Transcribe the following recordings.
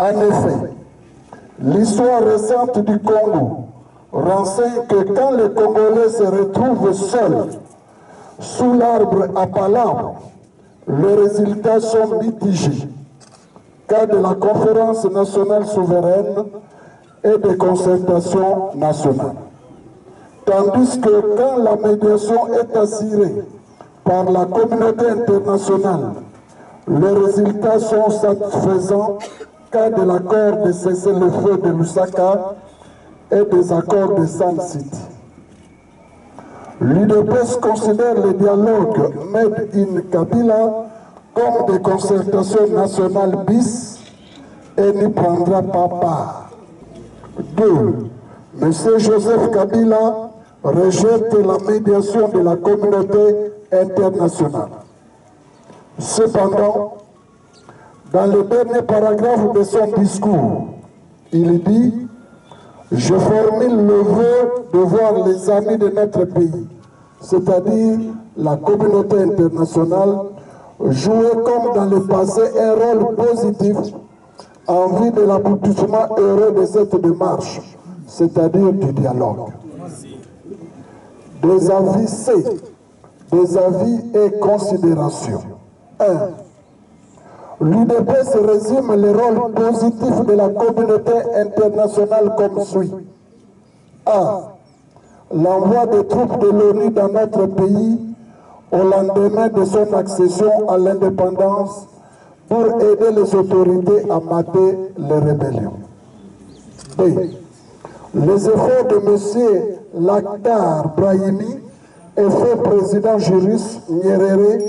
En effet, l'histoire récente du Congo renseigne que quand les Congolais se retrouvent seuls sous l'arbre à palabres, les résultats sont mitigés, cas de la conférence nationale souveraine et des concertations nationales. Tandis que quand la médiation est assurée par la communauté internationale, les résultats sont satisfaisants, cas de l'accord de cessez-le-feu de Lusaka et des accords de Sun City. L'UDPS considère le dialogue Made in Kabila comme des concertations nationales bis et n'y prendra pas part. 2. M. Joseph Kabila rejette la médiation de la communauté internationale. Cependant, dans le dernier paragraphe de son discours, il dit « Je formule le vœu de voir les amis de notre pays, c'est-à-dire la communauté internationale, jouer comme dans le passé un rôle positif en vue de l'aboutissement heureux de cette démarche, c'est-à-dire du dialogue. » Des avis C, des avis et considérations. 1. L'UDPS résume le rôle positif de la communauté internationale comme suit. A. L'envoi des troupes de l'ONU dans notre pays au lendemain de son accession à l'indépendance pour aider les autorités à mater les rébellions. B. Les efforts de M. Lakhdar Brahimi et fait président Julius Nyerere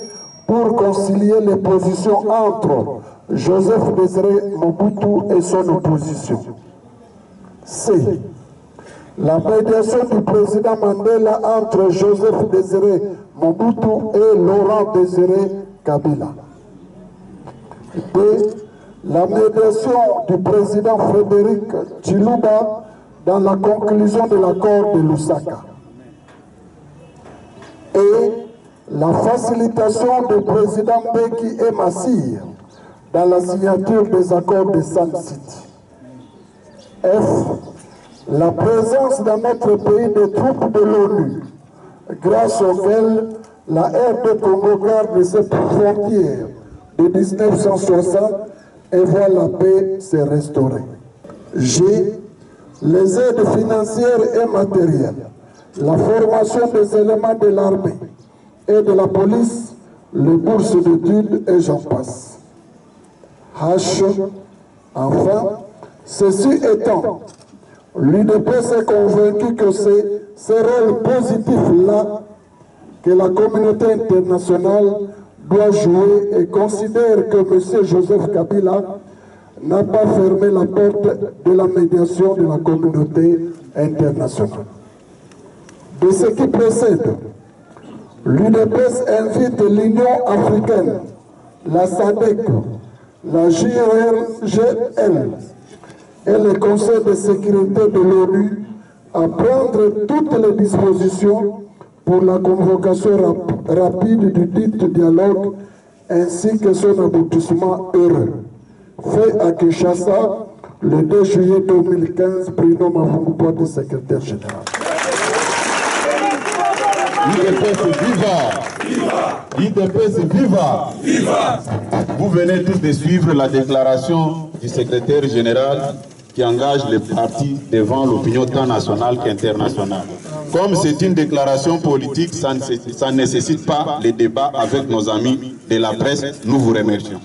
pour concilier les positions entre Joseph Désiré Mobutu et son opposition. C. La médiation du président Mandela entre Joseph Désiré Mobutu et Laurent Désiré Kabila. D. La médiation du président Frédéric Chiluba dans la conclusion de l'accord de Lusaka. Et la facilitation du président Beki et Massir dans la signature des accords de Sun City. F. La présence dans notre pays des troupes de l'ONU, grâce auxquelles la RD Congo garde ses frontières de 1960 et voit la paix se restaurer. G. Les aides financières et matérielles, la formation des éléments de l'armée et de la police, les bourses d'études et j'en passe. H. Enfin, ceci étant, l'UDPS est convaincu que c'est ce rôle positif-là que la communauté internationale doit jouer et considère que M. Joseph Kabila n'a pas fermé la porte de la médiation de la communauté internationale. De ce qui précède, l'UDPS invite l'Union africaine, la SADC, la JRGL et le Conseil de sécurité de l'ONU à prendre toutes les dispositions pour la convocation rapide du dit dialogue ainsi que son aboutissement heureux. Fait à Kinshasa le 2 juillet 2015, Bruno Mavungu, porte secrétaire général. UDPS viva! UDPS viva! Viva! Vous venez tous de suivre la déclaration du secrétaire général qui engage les partis devant l'opinion tant nationale qu'internationale. Comme c'est une déclaration politique, ça ne nécessite pas les débats avec nos amis de la presse. Nous vous remercions.